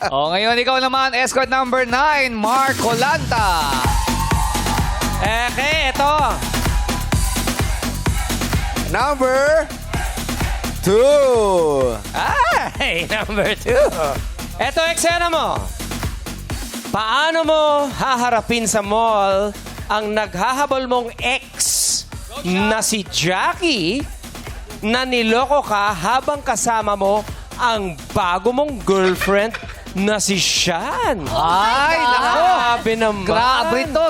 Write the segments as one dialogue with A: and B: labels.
A: Ngayon ikaw naman, escort number 9, Mark Colanta.
B: Okay, ito.
C: Number 2.
B: Ay, number 2. Ito, eksena mo. Paano mo haharapin sa mall ang naghahabol mong ex na si Jackie na niloko ka habang kasama mo ang bago mong girlfriend na si Sean?
A: Ay, nako.
B: Grabe naman.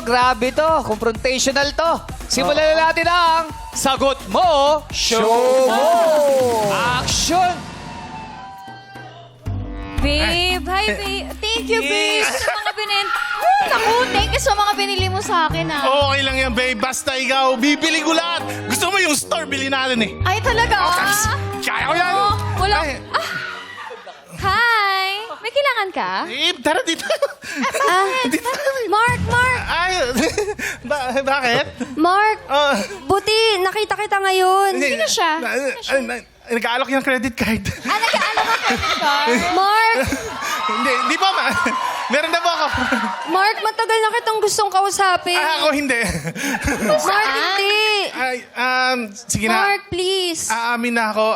A: Grabe to. Confrontational to. Simulan na natin ang Sagot Mo, Show Mo. Action!
D: Babe, hi babe. Thank you, babe. Sa mga Naku, thank you sa mga binili mo sa akin,
E: Okay lang yan, babe. Basta ikaw, bibili ko lahat. Gusto mo yung store, bili natin eh.
D: Ay, talaga?
E: Kaya ko yan.
D: Wala.
E: Ay.
D: Hi. May kailangan ka?
E: Tara dito.
D: Mark.
E: Ay, bakit?
F: Mark,
E: Ah,
F: buti nakita kita ngayon.
D: Sino siya?
E: Nag-aalok yung credit card.
D: Nag-aalam ka credit card?
F: Mark,
E: Hindi po, meron na po ako.
F: Mark, matagal na kitang gustong kausapin.
E: Ako hindi.
F: Mark, hindi.
E: Ay, sige na.
F: Mark, please.
E: Aamin na ako.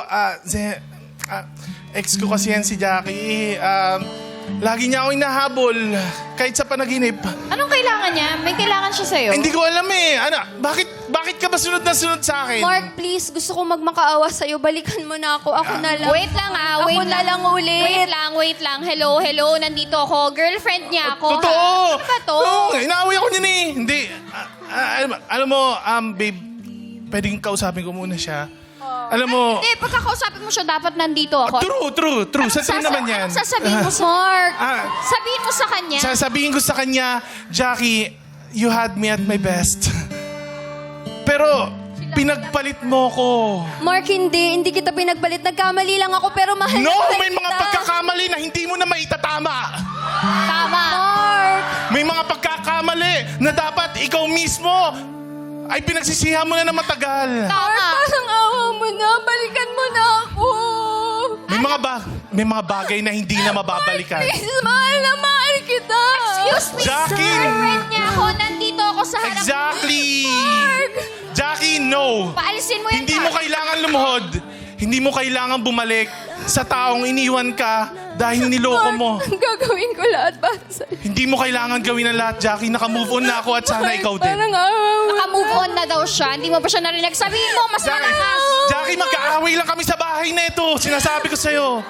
E: Ex ko kasi yan si Jackie. Lagi niya ako hinahabol. Kahit sa panaginip.
D: Anong kailangan niya? May kailangan siya sa'yo?
E: Hindi ko alam eh. Bakit ka ba sunod na sunod sa akin?
F: Mark, please. Gusto ko magmakaawa sa'yo. Balikan mo na ako. Ako na lang.
D: Wait lang
F: Ako
D: wait
F: na lang ulit.
D: Wait lang. Hello, nandito ako. Girlfriend niya ako.
E: Totoo.
D: Ha? Ano ba to?
E: Oo, inaaway ako niyan eh. Hindi. Alam mo, babe, pwedeng kausapin ko muna siya. Alam mo,
D: Hindi, pagkakausapin mo siya, dapat nandito ako.
E: true. Sa true naman yan.
D: Anong sasabihin mo sa Mark?
E: Ah.
D: Sabihin mo sa kanya.
E: Sasabihin ko sa kanya, Jackie, you had me at my best. Pero, pinagpalit mo ko.
F: Mark, hindi kita pinagbalit. Nagkamali lang ako, pero mahal
E: No,
F: na
E: may mga
F: kita.
E: pagkakamali na hindi mo na maitatama.
D: Tama.
F: Mark,
E: May mga pagkakamali na dapat ikaw mismo ay pinagsisihan mo na matagal.
D: Tama.
F: parang awa mo na. Balikan mo na ako.
E: May mga bagay na hindi na mababalikan.
F: Please, mahal na mahal kita.
D: Excuse me,
E: Jackie!
D: girlfriend niya ako. Nandito ako sa harap.
E: Exactly! Jackie, no!
D: Paalisin mo yan,
E: Hindi mo
D: Mark.
E: kailangan lumuhod. Hindi mo kailangan bumalik sa taong iniwan ka dahil niloko mo.
F: Gagawin ko lahat para sa'yo.
E: Hindi mo kailangan gawin ang lahat, Jackie. Naka-move on na ako at sana ikaw din.
F: Parang awa mo.
D: Naka-move on na daw siya. Hindi mo pa siya narinig. Sabihin mo, mas malakas.
E: Jackie, magkaaway lang kami sa bahay na ito. Sinasabi ko sa'yo.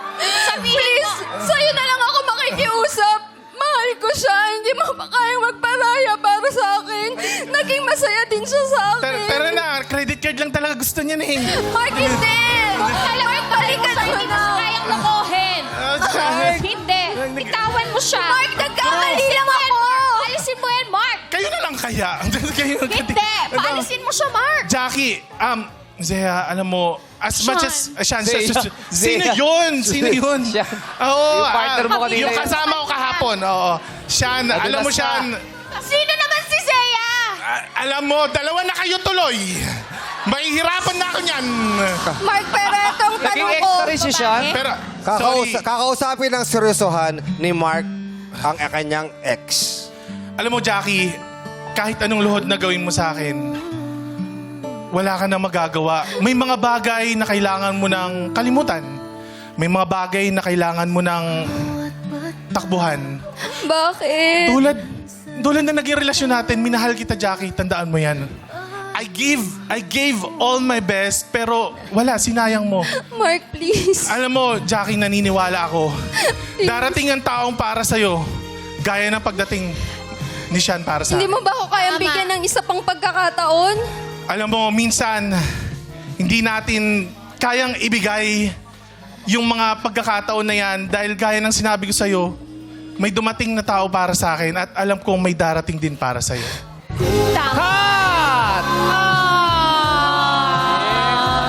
D: Sabihin mo.
F: Sa'yo na lang ako makikiusap. Mahal ko siya. Hindi mo pa kayang magparaya para sa akin. Naging masaya din siya sa akin.
E: Pero na, credit card lang talaga gusto niya eh.
F: Mark, hindi!
D: Mark, balikan mo. Hindi mo siya kayang lokohin.
E: Mark,
D: Hindi. Bitawan mo siya.
F: Mark, nagkamali lang ako!
D: Paalisin mo yan, Mark.
E: kayo na lang kaya.
D: Hindi. Paalisin mo siya, Mark.
E: Jackie, Zea, alam mo, as much as... Sean,
A: Zea.
E: Sino
A: Zea.
E: yun? Sino yun?
A: Sean.
E: Oo.
A: Yung partner mo kanina
E: Yung
A: yun.
E: kasama ko kahapon, oo. Sean, alam mo,
A: Nadulas
E: Sean,
D: Sino naman si Zea?
E: alam mo, dalawa na kayo tuloy. Mahihirapan na ako niyan.
F: Mark, pero itong
A: Naging
F: tanong
A: ex
F: ko...
A: na rin si Sean.
E: Pero, sorry.
C: Kakausapin ng seryosohan ni Mark ang kanyang ex.
E: Alam mo, Jackie, kahit anong luhod na gawin mo sa akin, wala ka na magagawa. May mga bagay na kailangan mo ng kalimutan. May mga bagay na kailangan mo ng takbuhan.
F: Bakit?
E: Tulad na naging relasyon natin, minahal kita, Jackie. Tandaan mo yan. I gave all my best, pero wala, sinayang mo.
F: Mark, please.
E: Alam mo, Jackie, naniniwala ako. Darating ang taong para sa'yo, gaya ng pagdating ni Sean para sa
F: Hindi
E: akin.
F: mo ba ako kayang
D: Tama.
F: bigyan ng isa pang pagkakataon?
E: Alam mo, minsan, hindi natin kayang ibigay yung mga pagkakataon na yan dahil gaya ng sinabi ko sa'yo, may dumating na tao para sa akin at alam kong may darating din para sa'yo.
A: Cut!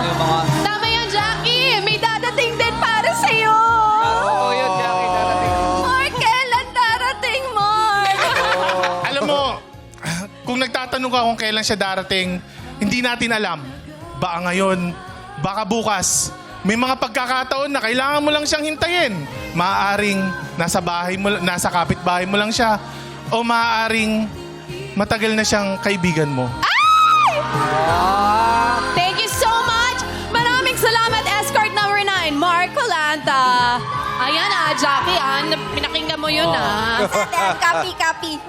A: Yung mga...
F: Tama yun, Jackie! May dadating din para sa'yo!
A: Oo, yun, Jackie, darating.
F: Mark, kailan darating, Mark?
E: Alam mo, kung nagtatanong ka kung kailan siya darating, hindi natin alam. Baka ngayon, baka bukas, May mga pagkakataon na kailangan mo lang siyang hintayin. Maaaring nasa kapitbahay mo lang siya. O maaaring matagal na siyang kaibigan mo.
F: Thank you so much! Maraming salamat, escort number 9, Mark Colanta. Ayan Jackie, pinakinggan mo yun
D: Copy.